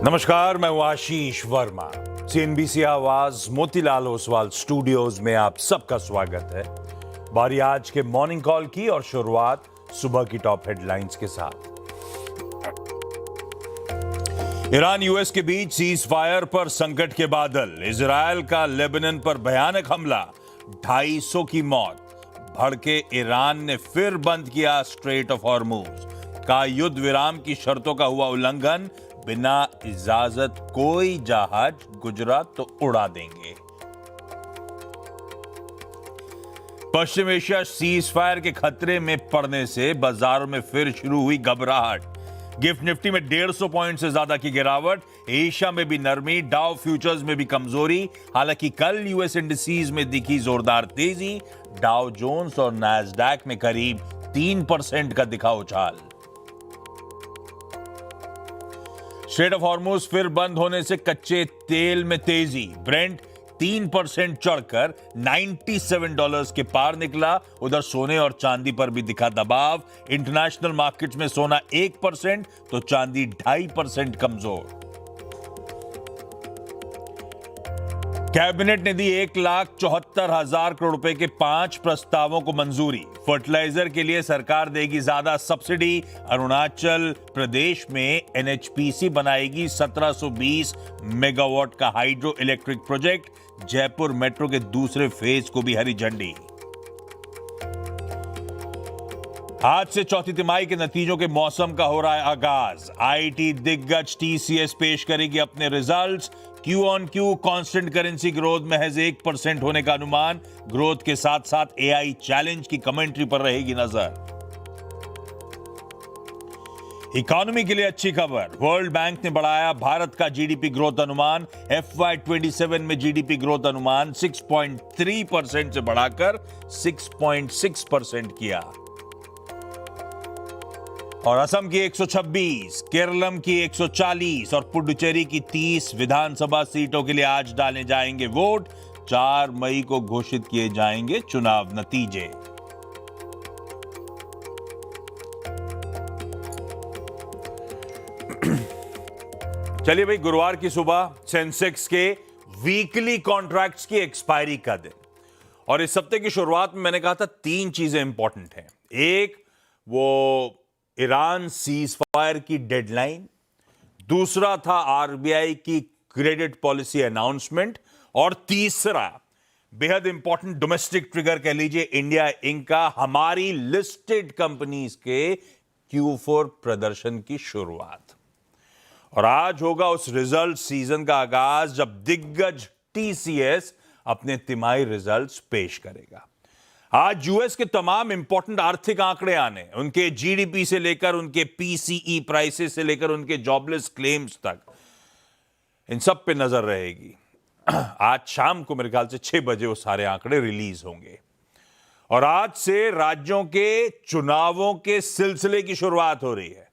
नमस्कार, मैं हूं आशीष वर्मा। सीएनबीसी आवाज मोतीलाल ओसवाल स्टूडियोज में आप सबका स्वागत है। बारी आज के मॉर्निंग कॉल की और शुरुआत सुबह की टॉप हेडलाइंस के साथ। ईरान यूएस के बीच सीज फायर पर संकट के बादल। इजरायल का लेबनान पर भयानक हमला, 250 की मौत। भड़के ईरान ने फिर बंद किया स्ट्रेट ऑफ हॉर्मुज। का युद्ध विराम की शर्तों का हुआ उल्लंघन, बिना इजाजत कोई जहाज गुजरा तो उड़ा देंगे। पश्चिम एशिया सीज फायर के खतरे में पड़ने से बाजारों में फिर शुरू हुई घबराहट। गिफ्ट निफ्टी में 150 पॉइंट से ज्यादा की गिरावट। एशिया में भी नरमी, डाउ फ्यूचर्स में भी कमजोरी। हालांकि कल यूएस इंडिसेज में दिखी जोरदार तेजी। डाउ जोन्स और नैस्डैक में करीब 3% का दिखा उछाल। स्ट्रेट ऑफ हॉर्मुज फिर बंद होने से कच्चे तेल में तेजी। ब्रेंट 3% चढ़कर $97 के पार निकला। उधर सोने और चांदी पर भी दिखा दबाव। इंटरनेशनल मार्केट्स में सोना 1% तो चांदी 2.5% कमजोर। कैबिनेट ने दी 1,74,000 करोड़ रुपए के 5 प्रस्तावों को मंजूरी। फर्टिलाइजर के लिए सरकार देगी ज्यादा सब्सिडी। अरुणाचल प्रदेश में एनएचपीसी बनाएगी 1720 मेगावाट का hydro electric project. Jaipur metro के दूसरे फेज को भी हरी झंडी। आज से चौथी तिमाही के नतीजों के मौसम का हो रहा है आगाज। आईटी दिग्गज टीसीएस पेश करेगी अपने results. Q on Q constant currency growth महज 1% होने का अनुमान। ग्रोथ के साथ साथ एआई चैलेंज की कमेंट्री पर रहेगी नजर। इकोनॉमी के लिए अच्छी खबर। वर्ल्ड बैंक ने बढ़ाया भारत का जीडीपी ग्रोथ अनुमान। FY27 में जीडीपी ग्रोथ अनुमान 6.3% से बढ़ाकर 6.6% किया। और असम की 126, केरलम की 140 और पुडुचेरी की 30 विधानसभा सीटों के लिए आज डाले जाएंगे वोट। 4 मई को घोषित किए जाएंगे चुनाव नतीजे। चलिए भाई, गुरुवार की सुबह सेंसेक्स के वीकली कॉन्ट्रैक्ट्स की एक्सपायरी का दिन। और इस हफ्ते की शुरुआत में मैंने कहा था 3 चीजें इंपॉर्टेंट हैं। एक, वो ईरान सीज फायर की डेडलाइन। दूसरा था आरबीआई की क्रेडिट पॉलिसी अनाउंसमेंट। और तीसरा, बेहद इंपॉर्टेंट डोमेस्टिक ट्रिगर कह लीजिए, इंडिया इंक का हमारी लिस्टेड कंपनीज के Q4 प्रदर्शन की शुरुआत। और आज होगा उस रिजल्ट सीजन का आगाज जब दिग्गज टीसीएस अपने तिमाही रिजल्ट्स पेश करेगा। आज यूएस के तमाम इंपॉर्टेंट आर्थिक आंकड़े आने, उनके जीडीपी से लेकर उनके पीसीई प्राइसेस से लेकर उनके जॉबलेस क्लेम्स तक, इन सब पे नजर रहेगी। आज शाम को मेरे ख्याल से 6 बजे वो सारे आंकड़े रिलीज होंगे। और आज से राज्यों के चुनावों के सिलसिले की शुरुआत हो रही है।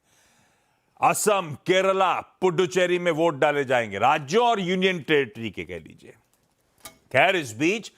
असम, केरला, पुडुचेरी में वोट डाले जाएंगे, राज्यों और यूनियन टेरिटरी के कह लीजिए। खैर, इस बीच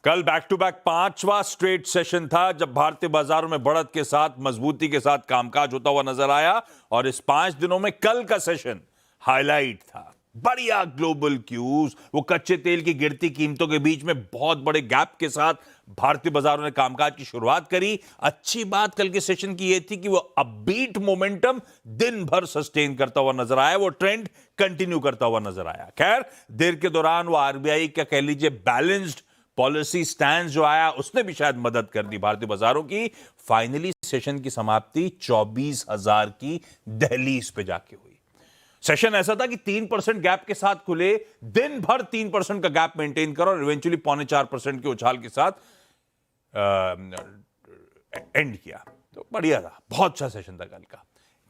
कल बैक टू बैक 5वां स्ट्रेट सेशन था जब भारतीय बाजारों में बढ़त के साथ, मजबूती के साथ कामकाज होता हुआ नजर आया। और इस 5 दिनों में कल का सेशन हाईलाइट था। बढ़िया ग्लोबल क्यूज, वो कच्चे तेल की गिरती कीमतों के बीच में बहुत बड़े गैप के साथ भारतीय बाजारों ने कामकाज की शुरुआत करी। अच्छी बात कल के सेशन की यह थी कि वो अपबीट मोमेंटम दिन भर सस्टेन करता हुआ नजर आया, वो ट्रेंड कंटिन्यू करता हुआ नजर आया। खैर, देर के दौरान वो आरबीआई का कह लीजिए बैलेंस्ड पॉलिसी स्टैंड जो आया, उसने भी शायद मदद कर दी भारतीय बाजारों की। फाइनली सेशन की समाप्ति 24,000 की दहलीज पे जाके हुई। सेशन ऐसा था कि 3% गैप के साथ खुले, दिन भर 3% का गैप मेंटेन करो और इवेंचुअली 4.25% के उछाल के साथ एंड किया। तो बढ़िया था, बहुत अच्छा सेशन था कल का।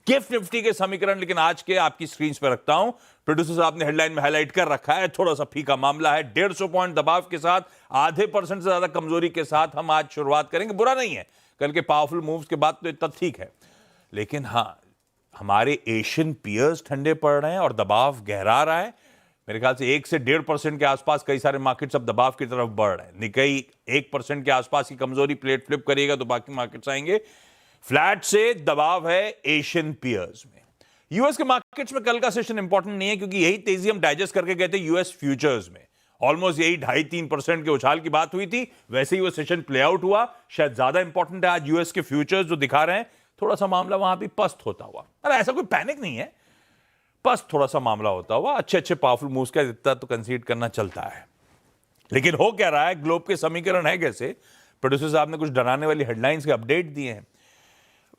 गिफ्ट निफ्टी के समीकरण लेकिन आज के आपकी स्क्रीन पर रखता हूं। प्रोड्यूसर साहब ने हेडलाइन में हाईलाइट कर रखा है, थोड़ा सा फीका मामला है। 150 पॉइंट दबाव के साथ, आधे % से ज्यादा कमजोरी के साथ हम आज शुरुआत करेंगे। बुरा नहीं है, कल के पावरफुल मूव्स के बाद तो इतना ठीक है। लेकिन हां, हमारे एशियन पीयर्स ठंडे पड़ रहे हैं और दबाव गहरा रहा है। मेरे ख्याल से 1 से 1.5% के आसपास कई सारे मार्केट्स अब दबाव की तरफ बढ़ रहे हैं। निकाई 1% के आसपास की कमजोरी प्लेट फ्लिप करेगा तो बाकी मार्केट्स आएंगे। फ्लैट से दबाव है एशियन पीयर्स में। यूएस के मार्केट्स में कल का सेशन इंपॉर्टेंट नहीं है, क्योंकि यही तेजी हम डाइजेस्ट करके गए थे यूएस फ्यूचर्स में। ऑलमोस्ट यही 2.5-3% के उछाल की बात हुई थी, वैसे ही वो सेशन प्ले आउट हुआ। शायद ज्यादा इंपॉर्टेंट है आज यूएस के फ्यूचर्स जो दिखा रहे हैं, थोड़ा सा मामला वहां भी पस्त होता हुआ। अरे ऐसा कोई पैनिक नहीं है, पस्त थोड़ा सा मामला होता हुआ। अच्छे पावरफुल मूव्स का इतना तो कंसीड करना चलता है। लेकिन हो क्या रहा है, ग्लोब के समीकरण है कैसे? प्रोड्यूसर साहब ने कुछ डराने वाली हेडलाइंस के अपडेट दिए हैं।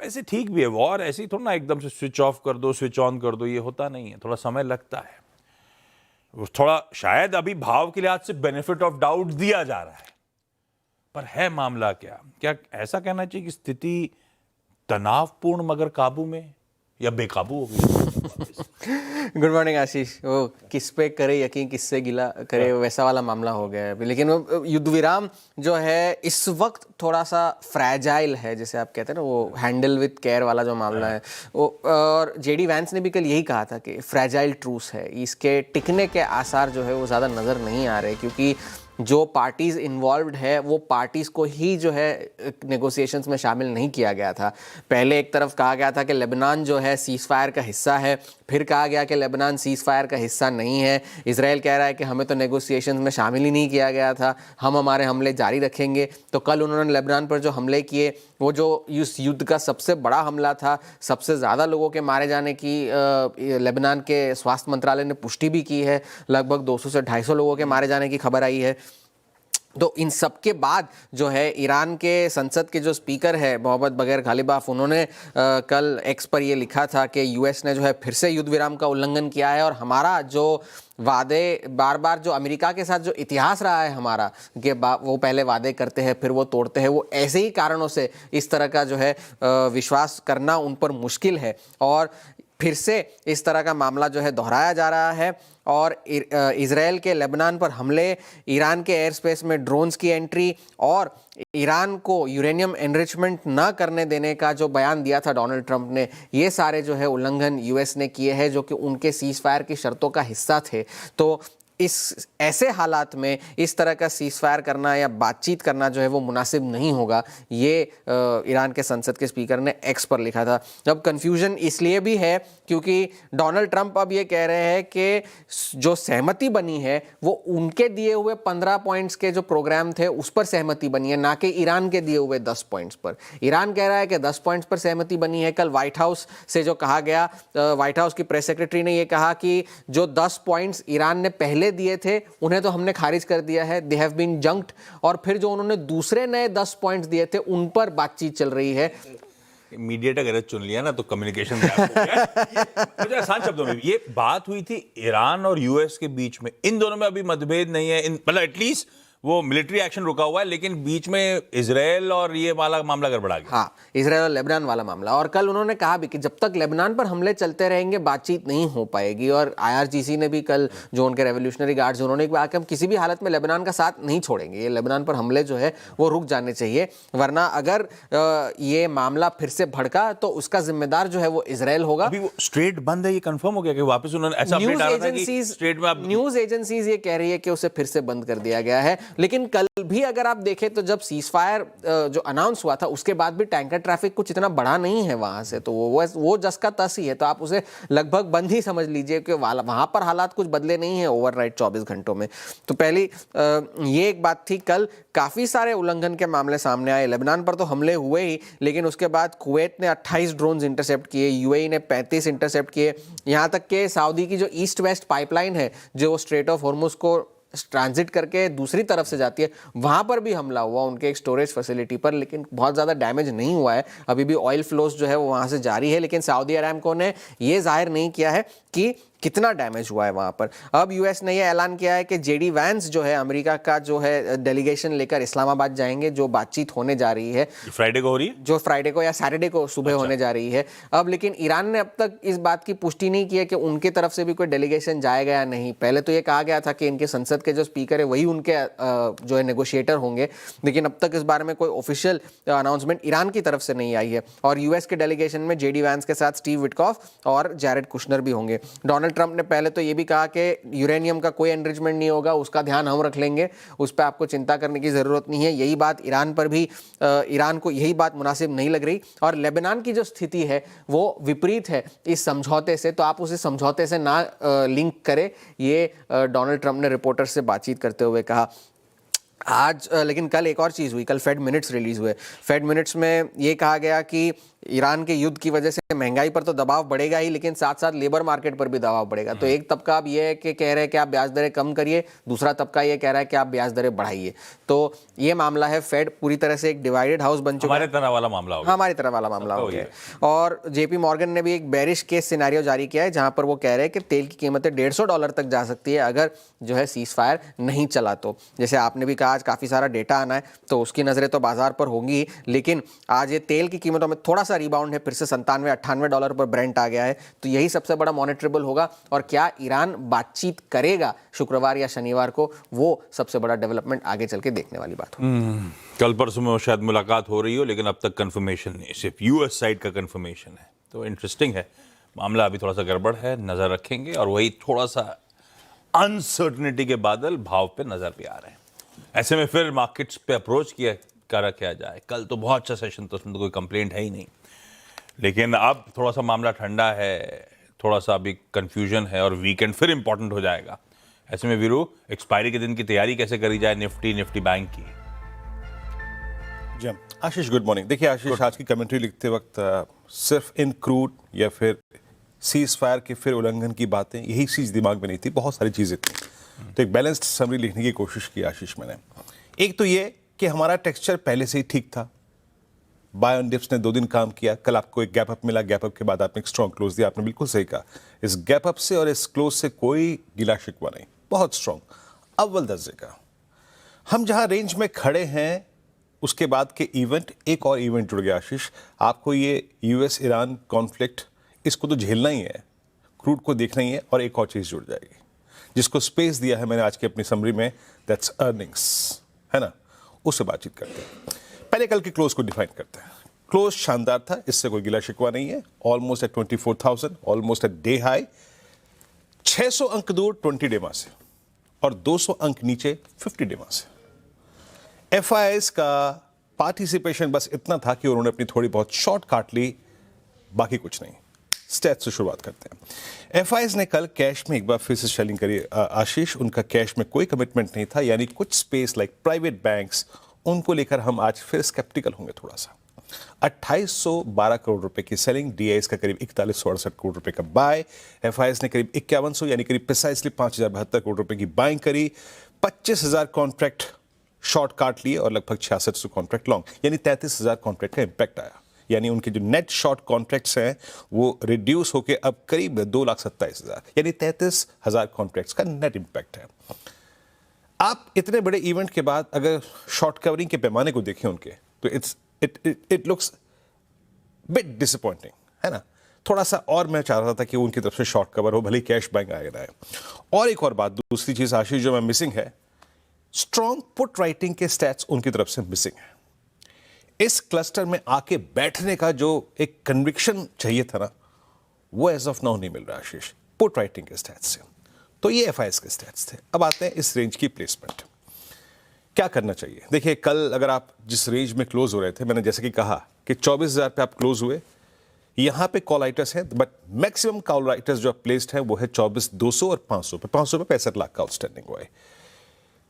वैसे ठीक भी है, वॉर ऐसे ही थोड़ा ना एकदम से स्विच ऑफ कर दो स्विच ऑन कर दो, ये होता नहीं है, थोड़ा समय लगता है। थोड़ा शायद अभी भाव के लिहाज से बेनिफिट ऑफ डाउट दिया जा रहा है, पर है मामला क्या ऐसा कहना चाहिए कि स्थिति तनावपूर्ण मगर काबू में या बेकाबू हो गई? गुड मॉर्निंग आशीष। वो किस पे करे यकीन, किससे गिला करे, वैसा वाला मामला हो गया है अभी। लेकिन वो युद्ध विराम जो है इस वक्त थोड़ा सा फ्रैजाइल है, जैसे आप कहते हैं ना, वो हैंडल विद केयर वाला जो मामला है वो। और जेडी वैंस ने भी कल यही कहा था कि फ्रैजाइल ट्रूस है, इसके टिकने के आसार जो है वो ज़्यादा नज़र नहीं आ रहे, क्योंकि जो पार्टीज़ इन्वॉल्व्ड है वो पार्टीज़ को ही जो है नेगोशिएशंस में शामिल नहीं किया गया था। पहले एक तरफ कहा गया था कि लेबनान जो है सीज़ फायर का हिस्सा है, फिर कहा गया कि लेबनान सीज़ फायर का हिस्सा नहीं है। इजराइल कह रहा है कि हमें तो नेगोशिएशंस में शामिल ही नहीं किया गया था, हम हमारे हमले जारी रखेंगे। तो कल उन्होंने लेबनान पर जो हमले किए, वो जो इस युद्ध का सबसे बड़ा हमला था, सबसे ज़्यादा लोगों के मारे जाने की लेबनान के स्वास्थ्य मंत्रालय ने पुष्टि भी की है। लगभग 200 से 250 लोगों के मारे जाने की खबर आई है। तो इन सब के बाद जो है ईरान के संसद के जो स्पीकर है मोहम्मद बगैर गालिबाफ, उन्होंने कल एक्स पर ये लिखा था कि यूएस ने जो है फिर से युद्ध विराम का उल्लंघन किया है, और हमारा जो वादे बार बार जो अमेरिका के साथ जो इतिहास रहा है हमारा कि वो पहले वादे करते हैं फिर वो तोड़ते हैं, वो ऐसे ही कारणों से इस तरह का जो है विश्वास करना उन पर मुश्किल है। और फिर से इस तरह का मामला जो है दोहराया जा रहा है। और इजराइल के लेबनान पर हमले, ईरान के एयर स्पेस में ड्रोन्स की एंट्री, और ईरान को यूरेनियम एनरिचमेंट न करने देने का जो बयान दिया था डोनाल्ड ट्रंप ने, ये सारे जो है उल्लंघन यूएस ने किए हैं, जो कि उनके सीज फायर की शर्तों का हिस्सा थे। तो इस ऐसे हालात में इस तरह का सीज फायर करना या बातचीत करना जो है वो मुनासिब नहीं होगा, ये ईरान के संसद के स्पीकर ने एक्स पर लिखा था। अब कन्फ्यूजन इसलिए भी है क्योंकि डोनाल्ड ट्रंप अब ये कह रहे हैं कि जो सहमति बनी है वो उनके दिए हुए 15 पॉइंट्स के जो प्रोग्राम थे उस पर सहमति बनी है, ना कि ईरान के दिए हुए 10 पॉइंट्स पर। ईरान कह रहा है कि 10 पॉइंट्स पर सहमति बनी है। कल व्हाइट हाउस से जो कहा गया, व्हाइट हाउस की प्रेस सेक्रेटरी ने ये कहा कि जो 10 पॉइंट्स ईरान ने पहले दिए थे उन्हें तो हमने खारिज कर दिया है, दे हैव बीन जंक्ड। और फिर जो उन्होंने दूसरे नए 10 पॉइंट्स दिए थे उन पर बातचीत चल रही है। मीडिएटर अगर चुन लिया ना तो कम्युनिकेशन गैप हो गया। मुझे आसान शब्दों में ये बात हुई थी ईरान और यूएस के बीच में, इन दोनों में अभी मतभेद नहीं है, मतलब एटलीस्ट वो मिलिट्री एक्शन रुका हुआ है, लेकिन बीच में इजराइल और ये वाला मामला गड़बड़ा गया। हाँ, इजराइल और लेबनान वाला मामला। और कल उन्होंने कहा भी कि जब तक लेबनान पर हमले चलते रहेंगे बातचीत नहीं हो पाएगी। और आईआरजीसी ने भी कल, जो उनके रेवोल्यूशनरी गार्ड्स, उन्होंने कहा कि हम किसी भी हालत में लेबनान का साथ नहीं छोड़ेंगे, ये लेबनान पर हमले जो है वो रुक जाने चाहिए, वरना अगर ये मामला फिर से भड़का तो उसका जिम्मेदार जो है वो इजराइल होगा। अभी वो स्ट्रेट बंद है, ये कंफर्म हो गया कि वापस उन्होंने ऐसा अपडेट आ रहा था कि स्ट्रेट में न्यूज एजेंसीज ये कह रही है कि उसे फिर से बंद कर दिया गया है। लेकिन कल भी अगर आप देखें तो जब सीज फायर जो अनाउंस हुआ था उसके बाद भी टैंकर ट्रैफिक कुछ इतना बड़ा नहीं है वहां से, तो वो जस का तस ही है। तो आप उसे लगभग बंद ही समझ लीजिए कि वहां पर हालात कुछ बदले नहीं है ओवरनाइट 24 घंटों में। तो पहली ये एक बात थी। कल काफी सारे उल्लंघन के मामले सामने आए। लेबनान पर तो हमले हुए ही, लेकिन उसके बाद कुवैत ने 28 ड्रोन्स इंटरसेप्ट किए, यूएई ने 35 इंटरसेप्ट किए, यहां तक के सऊदी की जो ईस्ट वेस्ट पाइपलाइन है जो स्ट्रेट ऑफ हॉर्मुज को ट्रांजिट करके दूसरी तरफ से जाती है, वहां पर भी हमला हुआ उनके एक स्टोरेज फैसिलिटी पर, लेकिन बहुत ज़्यादा डैमेज नहीं हुआ है। अभी भी ऑयल फ्लोस जो है वो वहां से जारी है, लेकिन सऊदी अरामको ने ये जाहिर नहीं किया है कि कितना डैमेज हुआ है वहां पर। अब यूएस ने यह ऐलान किया है कि जेडी वैंस जो है अमेरिका का जो है डेलीगेशन लेकर इस्लामाबाद जाएंगे, जो बातचीत होने जा रही है फ्राइडे को हो रही है, जो फ्राइडे को या सैटरडे को सुबह होने जा रही है। अब लेकिन ईरान ने अब तक इस बात की पुष्टि नहीं की है कि उनकी तरफ से भी कोई डेलीगेशन जाएगा या नहीं। पहले तो ये कहा गया था कि इनके संसद के जो स्पीकर है वही उनके जो है नेगोशिएटर होंगे, लेकिन अब तक इस बारे में कोई ऑफिशियल अनाउंसमेंट ईरान की तरफ से नहीं आई है। और यूएस के डेलीगेशन में जेडी वैंस के साथ स्टीव विटकॉफ और जैरेड कुशनर भी होंगे। करेंगे। डोनाल्ड ट्रंप ने पहले तो ये भी कहा कि यूरेनियम का कोई एनरिचमेंट नहीं होगा, उसका ध्यान हम रख लेंगे, उस पर आपको चिंता करने की ज़रूरत नहीं है। यही बात ईरान पर भी, ईरान को यही बात मुनासिब नहीं लग रही। और लेबनान की जो स्थिति है वो विपरीत है इस समझौते से, तो आप उसे समझौते से ना लिंक करें, ये डोनाल्ड ट्रंप ने रिपोर्टर्स से बातचीत करते हुए कहा। आज लेकिन कल एक और चीज़ हुई, कल फेड मिनट्स रिलीज़ हुए। फेड मिनट्स में ये कहा गया कि ईरान के युद्ध की वजह से महंगाई पर तो दबाव बढ़ेगा ही, लेकिन साथ साथ लेबर मार्केट पर भी दबाव बढ़ेगा। तो एक तबका अब ये है कि कह रहे हैं कि आप ब्याज दरें कम करिए, दूसरा तबका ये कह रहा है कि आप ब्याज दरें बढ़ाइए। तो ये मामला है, फेड पूरी तरह से एक डिवाइडेड हाउस बन चुका है। हमारे तरह वाला मामला हो गया। हमारी तरह वाला मामला हो गया है। और जेपी मॉर्गन ने भी एक बेरिश केस सिनेरियो जारी किया है, जहां पर वो कह रहे हैं कि तेल की कीमतें $150 तक जा सकती है अगर जो है सीज फायर नहीं चला तो। जैसे आपने भी कहा आज काफ़ी सारा डेटा आना है, तो उसकी नज़रें तो बाजार पर होंगी, लेकिन आज ये तेल की कीमतों में थोड़ा सा रिबाउंड है, फिर से $97-98 पर ब्रेंट आ गया है। तो यही सबसे बड़ा मॉनिटरेबल होगा। और क्या ईरान बातचीत करेगा शुक्रवार या शनिवार को, वो सबसे बड़ा डेवलपमेंट आगे चल के देखने वाली बात होगी। कल परसों में शायद मुलाकात हो रही हो, लेकिन अब तक कंफर्मेशन नहीं, सिर्फ यूएस साइड का कंफर्मेशन है। तो इंटरेस्टिंग है मामला, अभी थोड़ा सा गड़बड़ है, नज़र रखेंगे। और वही थोड़ा सा अनसर्टनिटी के बादल भाव पे नज़र भी आ रहे हैं। ऐसे में फिर मार्केट्स पे अप्रोच किया जाए। कल तो बहुत अच्छा सेशन था, उसमें तो कोई कंप्लेंट है ही नहीं, लेकिन अब थोड़ा सा मामला ठंडा है, थोड़ा सा अभी कंफ्यूजन है, और वीकेंड फिर इंपॉर्टेंट हो जाएगा। ऐसे में वीरू, एक्सपायरी के दिन की तैयारी कैसे करी जाए निफ्टी बैंक की? जी आशीष, गुड मॉर्निंग। देखिए आशीष, आज की कमेंट्री लिखते वक्त सिर्फ इन क्रूड या फिर सीज फायर के फिर उल्लंघन की बातें, यही चीज़ दिमाग में नहीं थी, बहुत सारी चीज़ें थी। तो एक बैलेंस्ड समरी लिखने की कोशिश की आशीष मैंने। एक तो ये कि हमारा टेक्सचर पहले से ही ठीक था, बाय ऑन डिप्स ने 2 दिन काम किया, कल आपको एक गैप अप मिला, गैप अप के बाद आपने एक स्ट्रॉन्ग क्लोज दिया। आपने बिल्कुल सही कहा, इस गैप अप से और इस क्लोज से कोई गिला शिकवा नहीं, बहुत स्ट्रॉन्ग, अव्वल दर्जे का। हम जहां रेंज में खड़े हैं, उसके बाद के इवेंट, एक और इवेंट जुड़ गया आशीष। आपको ये यूएस ईरान कॉन्फ्लिक्ट, इसको तो झेलना ही है, क्रूड को देखना ही है, और एक और चीज़ जुड़ जाएगी जिसको स्पेस दिया है मैंने आज की अपनी समरी में, दैट्स अर्निंग्स, है ना। उससे बातचीत करते हैं। पहले कल के क्लोज को डिफाइन करते हैं। क्लोज शानदार था, इससे कोई गिला शिकवा नहीं है। Almost at 24,000, almost at day high, 600 अंक दूर 20 डे से, और 200 अंक नीचे 50 डे से। एफआईआईज का पार्टिसिपेशन बस इतना था कि उन्होंने अपनी थोड़ी बहुत शॉर्ट काट ली, बाकी कुछ नहीं। स्टैट्स से शुरुआत करते हैं। एफआईआईज ने कल कैश में एक बार फिर से सेलिंग करी आशीष। उनका कैश में कोई कमिटमेंट नहीं था, यानी कुछ स्पेस लाइक प्राइवेट बैंक्स, उनको लेकर हम आज फिर स्केप्टिकल होंगे थोड़ा सा। 2812 करोड़ रुपए की सेलिंग, डीआईएस का करीब 4168 करोड़ रुपए का बाय, एफआईआईज ने करीब 5100 यानी करीब प्रिसाइसली 5072 करोड़ रुपए की बाइंग करी, 25,000 कॉन्ट्रैक्ट शॉर्ट काट लिए और लगभग 6600 कॉन्ट्रैक्ट लॉन्ग, यानी 33,000 कॉन्ट्रैक्ट का इंपैक्ट आया। यानी उनके जो नेट शॉर्ट कॉन्ट्रैक्ट्स हैं वो रिड्यूस होकर अब करीब 2,27,000, यानी 33,000 कॉन्ट्रैक्ट्स का नेट इंपैक्ट है। आप इतने बड़े इवेंट के बाद अगर शॉर्ट कवरिंग के पैमाने को देखें उनके, तो इट लुक्स बिट डिसअपॉइंटिंग, है ना। थोड़ा सा और मैं चाह रहा था कि उनकी तरफ से शॉर्ट कवर हो, भले ही कैश बैंक आए ना आए। और एक और बात, दूसरी चीज आशीष जो मैं मिसिंग है, स्ट्रॉन्ग पुट राइटिंग के स्टैट्स उनकी तरफ से मिसिंग है। इस क्लस्टर में आके बैठने का जो एक कन्विक्शन चाहिए था ना, वो एज ऑफ नाउ नहीं मिल रहा आशीष, पुट राइटिंग के स्टैट्स से। तो ये एफआईआईज के स्टैट्स थे। अब आते हैं इस रेंज की प्लेसमेंट, क्या करना चाहिए। देखिए कल अगर आप जिस रेंज में क्लोज हो रहे थे, मैंने जैसे कि कहा कि 24,000 पे आप क्लोज हुए, यहां पे कॉल राइटर्स हैं, बट मैक्सिमम कॉल राइटर्स जो प्लेस्ड हैं वो है 24,200 और 500 पे। 500 पे 65 लाख का आउटस्टैंडिंग हुआ है।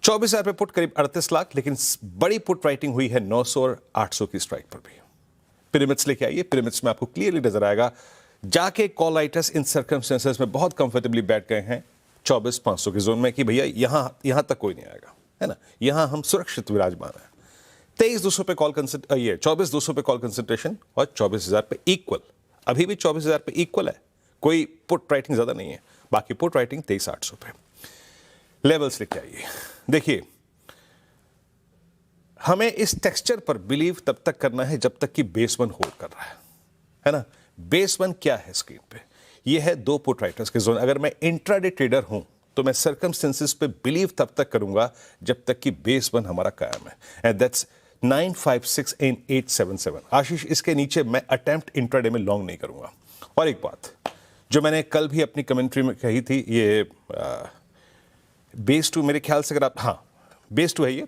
24,000 पे पुट करीब 38 लाख, लेकिन बड़ी पुट राइटिंग हुई है 900 और 800 की स्ट्राइक पर भी। पिरामिड्स लेके आइए, पिरामिड्स में आपको क्लियरली नजर आएगा, जाके कॉल राइटर्स इन सर्कमस्टेंसेस में बहुत कंफर्टेबली बैठ गए हैं 24,500 की जोन में कि भैया यहां तक कोई नहीं आएगा, है ना, यहां हम सुरक्षित विराजमान है। 23,200 पे कॉल 24,200 पे कॉल कंसंट्रेशन और 24,000 पे इक्वल, अभी भी 24,000 पे इक्वल है, कोई पुट राइटिंग ज्यादा नहीं है। बाकी पुट राइटिंग 23,800 पे। लेवल्स लेके आइए। देखिए हमें इस टेक्सचर पर बिलीव तब तक करना है जब तक कि बेस 1 होल्ड कर रहा है ना। बेस 1 क्या है स्क्रीन पे, ये है 2 पुट राइटर्स के जोन। अगर मैं इंट्राडे ट्रेडर हूं तो मैं सर्कमस्टेंसेस पे बिलीव तब तक करूंगा जब तक कि बेस 1 हमारा कायम है, एंड दैट्स 956 एंड 877। आशीष इसके नीचे मैं अटेम्प्ट इंट्राडे में लॉन्ग नहीं करूंगा। और एक बात, जो मैंने कल भी अपनी कमेंट्री में कही थी, ये बेस 2 मेरे ख्याल से, अगर आप, हाँ बेस 2 है ये,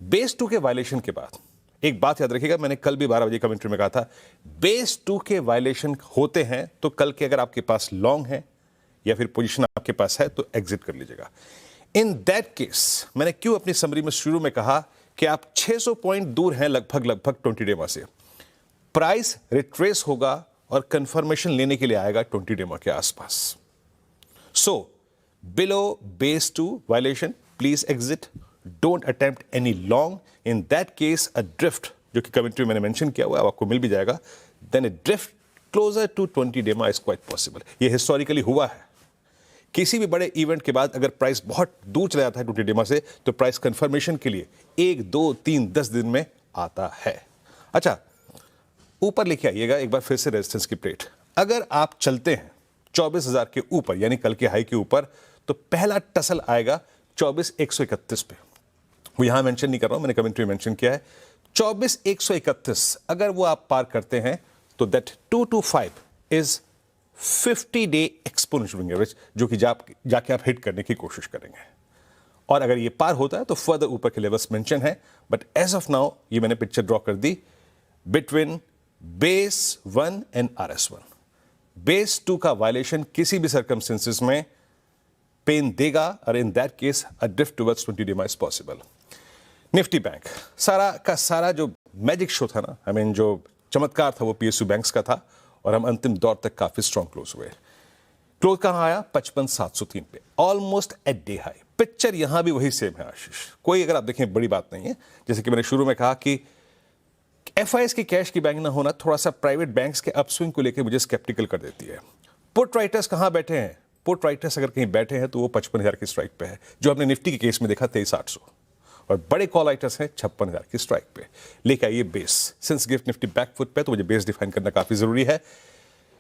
बेस 2 के वायलेशन के बाद एक बात याद रखिएगा, मैंने कल भी 12 बजे कमेंट्री में कहा था, बेस 2 के वायलेशन होते हैं तो कल के अगर आपके पास लॉन्ग है या फिर पोजीशन आपके पास है तो एग्जिट कर लीजिएगा। इन दैट केस मैंने क्यों अपनी समरी में शुरू में कहा कि आप 600 पॉइंट दूर हैं लगभग 20 डेमा से, प्राइस रिट्रेस होगा और कंफर्मेशन लेने के लिए आएगा 20 डेमा के आसपास। So below base 2 violation please exit, don't attempt any long. In that case a drift, जो कि कमेंट्री मैंने मेंशन किया हुआ है, आपको मिल भी जाएगा, then a drift closer to 20 DEMA is quite possible. ये हिस्टोरिकली हुआ है, किसी भी बड़े इवेंट के बाद अगर प्राइस बहुत दूर चला जाता है 20 डेमा से तो प्राइस कंफर्मेशन के लिए 1, 2, 3, 10 दिन में आता है। अच्छा, ऊपर लेके आइएगा एक बार फिर से रेजिस्टेंस की प्लेट, अगर आप चलते हैं 24,000 के ऊपर यानी कल के हाई के ऊपर, तो पहला टसल आएगा 24,131 पे। वो यहां मेंशन नहीं कर रहा हूं, मैंने कमेंट्री में मेंशन किया है 24,131। अगर वो आप पार करते हैं तो that 225 is 50 day exponential average, जो कि जाके आप हिट करने की कोशिश करेंगे। और अगर ये पार होता है तो फर्दर ऊपर के लेवल्स मेंशन है, बट एज ऑफ नाउ ये मैंने पिक्चर ड्रॉ कर दी between base 1 and RS1। Base 2 का वायलेशन किसी भी सर्कमस्टेंसेस में पेन देगा, और in that case a drift towards 20 DEMA is possible. Nifty bank सारा का सारा जो मैजिक शो था ना, आई मीन जो चमत्कार था, वो PSU बैंक्स का था, और हम अंतिम दौर तक काफी स्ट्रॉन्ग क्लोज हुए। क्लोज कहां आया? 55,703 पे, almost at day high. Picture यहां भी वही सेम है आशीष, कोई अगर आप देखें बड़ी बात नहीं है। जैसे कि मैंने शुरू में कहा कि FIs की कैश की बैंक ना होना थोड़ा सा प्राइवेट बैंक्स के अपस्विंग को लेकर मुझे स्केप्टिकल कर देती है। पुट राइटर्स कहां बैठे हैं? पुट राइटर्स अगर कहीं बैठे हैं तो वो 55,000 की स्ट्राइक पे है, जो हमने निफ्टी के केस में देखा 23,800, और बड़े कॉल राइटर्स हैं 56,000 की स्ट्राइक पे। लेके आइए base, since GIFT Nifty backfoot पे, तो मुझे बेस डिफाइन करना काफी जरूरी है।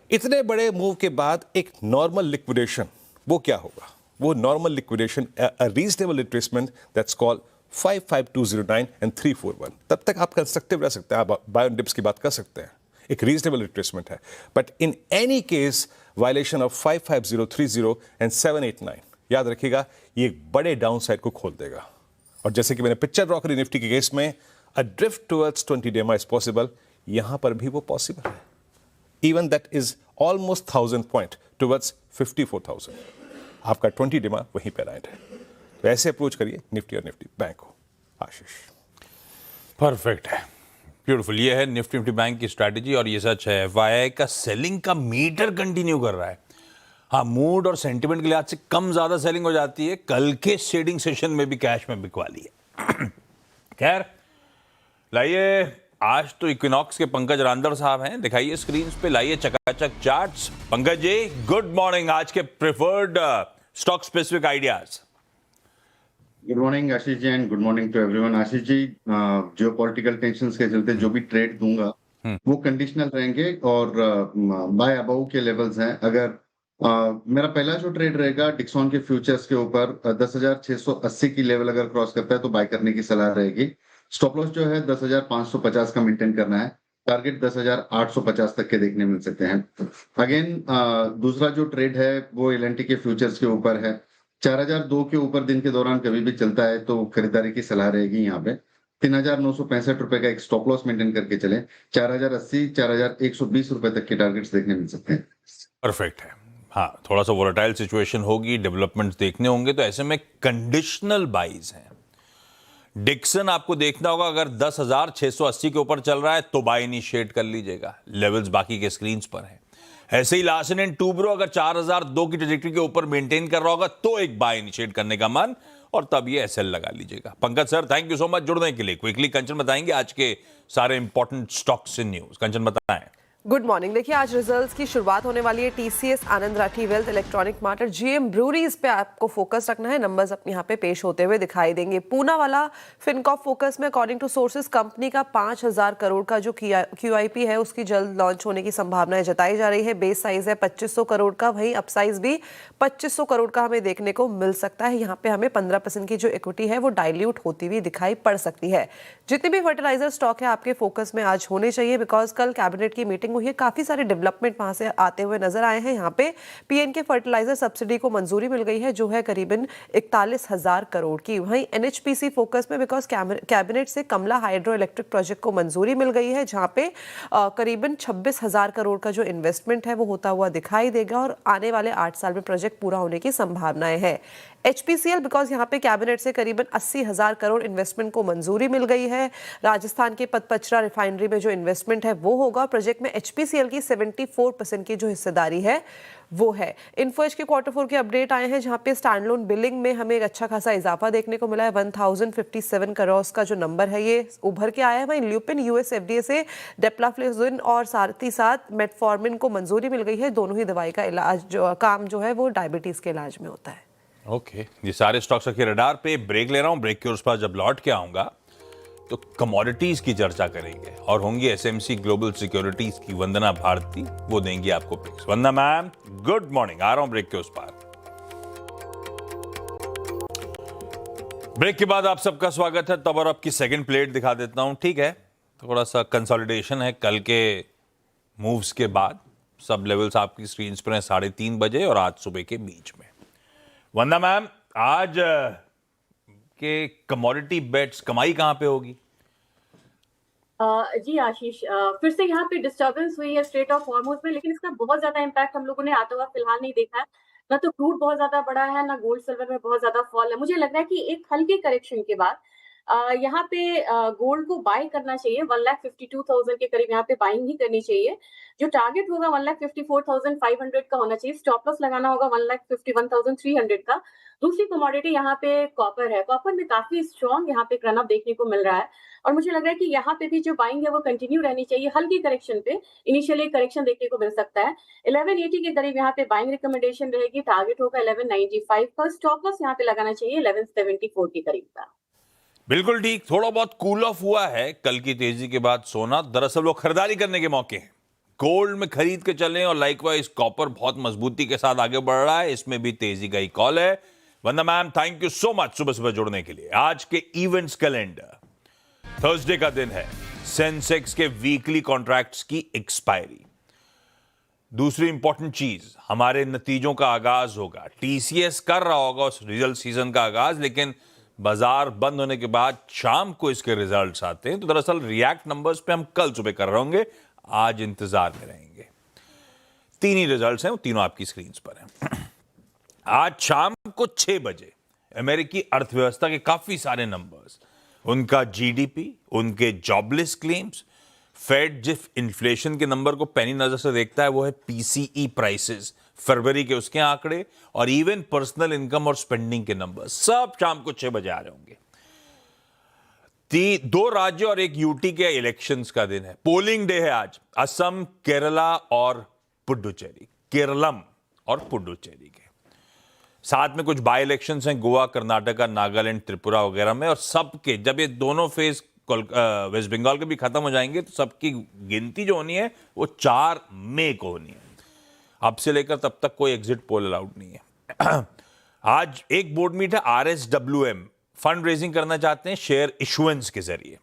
इतने बड़े मूव के बाद एक नॉर्मल लिक्विडेशन, वो क्या होगा? वो normal liquidation, a reasonable retracement that's called 55209 and 341। तब तक आप कंस्ट्रक्टिव रह सकते हैं, आप बाय ऑन डिप्स की बात कर सकते हैं, एक रीजनेबल रिट्रेसमेंट है। But in any case violation of 55030 and 789, याद रखिएगा, ये एक बड़े डाउन साइड को खोल देगा। और जैसे कि मैंने पिक्चर ड्रॉ करी निफ्टी के केस में, अ drift towards 20 DEMA is possible, यहां पर भी वो पॉसिबल है। Even that is almost 1000 point towards 54,000। आपका 20 डेमा वहीं पे लैंड है। तो ऐसे अप्रोच करिए निफ्टी और निफ्टी बैंक को। आशीष, परफेक्ट है, ब्यूटीफुल। ये है निफ्टी बैंक की स्ट्रैटेजी, और ये सच है, FII का सेलिंग का मीटर कंटिन्यू कर रहा है। हाँ, मूड और सेंटिमेंट के लिहाज से कम ज्यादा सेलिंग हो जाती है, कल के शेडिंग सेशन में भी कैश में बिकवाली है। खैर, लाइए, आज तो इक्विनॉक्स के पंकज रांदड़ साहब हैं, दिखाइए स्क्रीन पे, लाइए चकाचक charts. Pankaj ji, good morning. आज के preferred stock specific ideas. Good morning Ashish ji, and good morning to everyone. Ashish ji, geopolitical tensions के चलते जो भी ट्रेड दूंगा वो कंडीशनल रहेंगे और बाय अबव के लेवल्स हैं। अगर मेरा पहला जो ट्रेड रहेगा डिक्सॉन के फ्यूचर्स के ऊपर 10,680 की लेवल अगर क्रॉस करता है तो बाय करने की सलाह रहेगी। स्टॉप लॉस जो है 10,550 का मेंटेन करना है। टारगेट 10,850 तक के देखने मिल सकते हैं। अगेन दूसरा जो ट्रेड है वो एलएनटी के फ्यूचर्स के ऊपर है। 4,002 के ऊपर दिन के दौरान कभी भी चलता है तो खरीदारी की सलाह रहेगी। यहाँ पे 3,965 रुपए का एक स्टॉप लॉस मेंटेन करके चले। 4,080, 4,120 रुपए तक के टारगेट्स देखने मिल सकते हैं। परफेक्ट है। हाँ, थोड़ा सा वोलेटाइल सिचुएशन होगी, डेवलपमेंट्स देखने होंगे, तो ऐसे में कंडीशनल बाइज हैं। डिक्सन आपको देखना होगा, अगर 10,680 के ऊपर चल रहा है तो बाय इनिशिएट कर लीजिएगा, लेवल्स बाकी के स्क्रीन पर हैं। ऐसे ही लार्सन एंड टूब्रो अगर 4,002 की ट्रैजेक्टरी के ऊपर मेंटेन कर रहा होगा तो एक बाय इनिशिएट करने का मन, और तब ये एसएल लगा लीजिएगा। Pankaj sir, thank you so much जुड़ने के लिए। क्विकली कंचन बताएंगे आज के सारे इंपॉर्टेंट स्टॉक्स इन न्यूज। कंचन बताएं। Good morning. देखिए, आज रिजल्ट्स की शुरुआत होने वाली है। TCS, आनंद राठी वेल्थ, इलेक्ट्रॉनिक मार्ट और GM ब्रूरीज पे आपको फोकस रखना है। नंबर्स अपने यहाँ पे पेश होते हुए दिखाई देंगे। पूना वाला फिनकॉप फोकस में अकॉर्डिंग टू सोर्सेज कंपनी का 5,000 करोड़ का जो QIP है उसकी जल्द लॉन्च होने की संभावनाएं जताई जा रही है। बेस साइज है 2,500 करोड़ का, वहीं अपसाइज भी 2,500 करोड़ का हमें देखने को मिल सकता है। यहाँ पे हमें 15% की जो इक्विटी है वो डाइल्यूट होती हुई दिखाई पड़ सकती है। जितनी भी फर्टिलाइजर स्टॉक है आपके फोकस में आज होने चाहिए, बिकॉज कल कैबिनेट की मीटिंग हुई है, काफ़ी सारे डेवलपमेंट वहाँ से आते हुए नजर आए हैं। यहाँ पे पीएन के फर्टिलाइजर सब्सिडी को मंजूरी मिल गई है जो है करीबन 41,000 करोड़ की। वहीं एनएचपीसी फोकस में बिकॉज कैबिनेट से कमला हाइड्रो इलेक्ट्रिक प्रोजेक्ट को मंजूरी मिल गई है जहाँ पे करीबन 26,000 करोड़ का जो इन्वेस्टमेंट है वो होता हुआ दिखाई देगा और आने वाले 8 साल में प्रोजेक्ट पूरा होने की संभावनाएं है। HPCL बिकॉज यहाँ पे कैबिनेट से करीबन 80,000 करोड़ इन्वेस्टमेंट को मंजूरी मिल गई है। राजस्थान के पचपचरा रिफाइनरी में जो इन्वेस्टमेंट है वो होगा। प्रोजेक्ट में HPCL की 74% की जो हिस्सेदारी है वो है। इन्फोएज के Q4 के अपडेट आए हैं जहाँ पे स्टैंडलोन बिलिंग में हमें एक अच्छा खासा इजाफा देखने को मिला है। 1057 करोड़ का जो नंबर है ये उभर के आया है। वहीं ल्यूपिन US FDA से डेप्लाफ्लोजिन और साथ ही साथ मेटफॉर्मिन को मंजूरी मिल गई है। दोनों ही दवाई का इलाज जो काम जो है वो डायबिटीज के इलाज में होता है। ओके, ये सारे स्टॉक्स के रडार पे। ब्रेक ले रहा हूं, ब्रेक के उस पास जब लौट के आऊंगा तो कमोडिटीज की चर्चा करेंगे और होंगी एसएमसी ग्लोबल सिक्योरिटीज की वंदना भारती, वो देंगी आपको पिक्स। वंदना मैम, गुड मॉर्निंग। आ रहा हूं ब्रेक के उस पार। ब्रेक के बाद आप सबका स्वागत है। तब और आपकी सेकंड प्लेट दिखा देता हूं, ठीक है। थोड़ा सा कंसोलिडेशन है कल के मूव्स के बाद। सब लेवल्स आपकी स्क्रीन पर हैं 3:30 बजे और आज सुबह के बीच में। वंदना मैम, आज के कमोडिटी बेट्स कमाई कहां पे होगी? जी आशीष, फिर से यहाँ पे डिस्टर्बेंस हुई है स्ट्रेट ऑफ हॉर्मुज में, लेकिन इसका बहुत ज्यादा इम्पैक्ट हम लोगों ने आता हुआ फिलहाल नहीं देखा है। ना तो क्रूड बहुत ज्यादा बढ़ा है, ना गोल्ड सिल्वर में बहुत ज्यादा फॉल है। मुझे लग रहा है कि एक हल्के करेक्शन के बाद यहाँ पे गोल्ड को बाय करना चाहिए। 1,52,000 के करीब यहाँ पे बाइंग ही करनी चाहिए। जो टारगेट होगा 1,54,500 का होना चाहिए। स्टॉप लॉस लगाना होगा 1,51,300 का। दूसरी कमोडिटी यहाँ पे कॉपर है। कॉपर में काफी स्ट्रॉन्ग यहाँ पे रन अप देखने को मिल रहा है और मुझे लग रहा है कि यहाँ पे भी जो बाइंग है वो कंटिन्यू रहनी चाहिए। हल्की करेक्शन पे इनिशियली करेक्शन देखने को मिल सकता है। 1180 के करीब यहाँ पे बाइंग रिकमेंडेशन रहेगी। टारगेट होगा 1195 का। स्टॉप लॉस यहाँ पे लगाना चाहिए 1174 के करीब का। बिल्कुल ठीक। थोड़ा बहुत कूल ऑफ हुआ है कल की तेजी के बाद सोना। दरअसल वो खरीदारी करने के मौके हैं। गोल्ड में खरीद के चलें और लाइकवाइज कॉपर बहुत मजबूती के साथ आगे बढ़ रहा है। इसमें भी तेजी का ही कॉल है। Vandana ma'am, thank you so much सुबह सुबह जुड़ने के लिए। आज के इवेंट्स कैलेंडर, थर्सडे का दिन है। सेंसेक्स के वीकली कॉन्ट्रैक्ट्स की एक्सपायरी। दूसरी इंपॉर्टेंट चीज, हमारे नतीजों का आगाज होगा। टीसीएस कर रहा होगा उस रिजल्ट सीजन का आगाज, लेकिन बाजार बंद होने के बाद शाम को इसके रिजल्ट्स आते हैं। तो दरअसल रिएक्ट नंबर्स पे हम कल सुबह कर रहे होंगे, आज इंतजार में रहेंगे। 3 ही रिजल्ट्स हैं, वो तीनों आपकी स्क्रीन पर हैं। आज शाम को 6 बजे अमेरिकी अर्थव्यवस्था के काफी सारे नंबर्स, उनका जीडीपी, उनके जॉबलेस क्लेम्स, फेड जिस इन्फ्लेशन के नंबर को पैनी नजर से देखता है वो है पीसीई प्राइसेस, फरवरी के उसके आंकड़े, और इवन पर्सनल इनकम और स्पेंडिंग के नंबर, सब शाम को 6 बजे आ रहे होंगे। 2 राज्य और एक यूटी के इलेक्शंस का दिन है। पोलिंग डे है आज। असम, केरला और पुडुचेरी, केरलम और पुडुचेरी के साथ में कुछ बाई इलेक्शंस हैं गोवा, कर्नाटका, नागालैंड, त्रिपुरा वगैरह में। और सबके जब ये दोनों फेज वेस्ट बंगाल के भी खत्म हो जाएंगे तो सबकी गिनती जो होनी है वो 4 मई को होनी है। अब से लेकर तब तक कोई एग्जिट पोल अलाउड नहीं है। आज एक बोर्ड मीट है। RSWM फंड रेजिंग करना चाहते हैं शेयर इशुएंस के जरिए।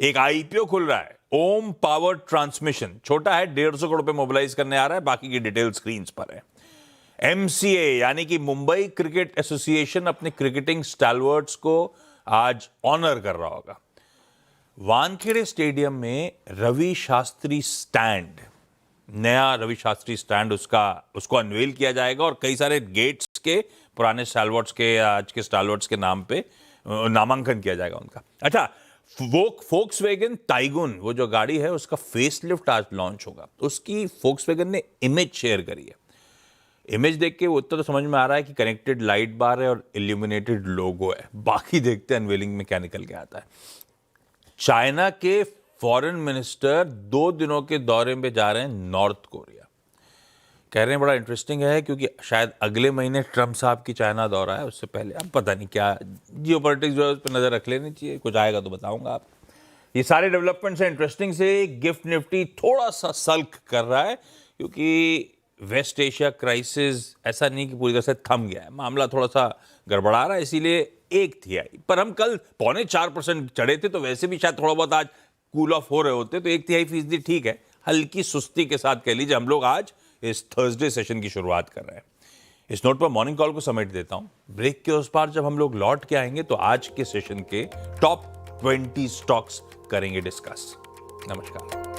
एक आईपीओ खुल रहा है। ओम पावर ट्रांसमिशन, छोटा है, 150 करोड़ रुपए मोबिलाइज करने आ रहा है। बाकी की डिटेल स्क्रीन पर है। MCA यानी कि मुंबई क्रिकेट एसोसिएशन अपने क्रिकेटिंग स्टालवर्ट्स को आज ऑनर कर रहा होगा। वानखेड़े स्टेडियम में रवि शास्त्री स्टैंड, नया रवि शास्त्री स्टैंड उसको अनवेल किया जाएगा और कई सारे गेट्स के पुराने स्टालवर्ट्स के, आज के स्टालवर्ट्स के नाम पे नामांकन किया जाएगा उनका। अच्छा, फोक्सवैगन टाइगुन, वो जो गाड़ी है उसका फेसलिफ्ट आज लॉन्च होगा। उसकी फोक्सवैगन ने इमेज शेयर करी है। इमेज देख के वो तो समझ में आ रहा है कि कनेक्टेड लाइट बार है और इल्यूमिनेटेड लोगो है। बाकी देखते हैं अनवेलिंग में क्या निकल के आता है। चाइना के फॉरेन मिनिस्टर 2 दिनों के दौरे में जा रहे हैं नॉर्थ कोरिया। कह रहे हैं बड़ा इंटरेस्टिंग है क्योंकि शायद अगले महीने ट्रंप साहब की चाइना दौरा है, उससे पहले अब पता नहीं क्या जियोपॉलिटिक्स जो है उस पर नजर रख लेनी चाहिए। कुछ आएगा तो बताऊंगा आप। ये सारे डेवलपमेंट्स हैं इंटरेस्टिंग से। गिफ्ट निफ्टी थोड़ा सा सल्क कर रहा है क्योंकि वेस्ट एशिया क्राइसिस ऐसा नहीं कि पूरी तरह से थम गया है, मामला थोड़ा सा गड़बड़ा रहा है, इसीलिए 1/3। पर हम कल 0.25% चढ़े थे तो वैसे भी शायद थोड़ा बहुत आज कूल ऑफ हो रहे होते, तो 1/3% ठीक है। हल्की सुस्ती के साथ कह लीजिए हम लोग आज इस थर्सडे सेशन की शुरुआत कर रहे हैं। इस नोट पर मॉर्निंग कॉल को समेट देता हूं। ब्रेक के उस पार जब हम लोग लौट के आएंगे तो आज के सेशन के टॉप 20 स्टॉक्स करेंगे डिस्कस। नमस्कार।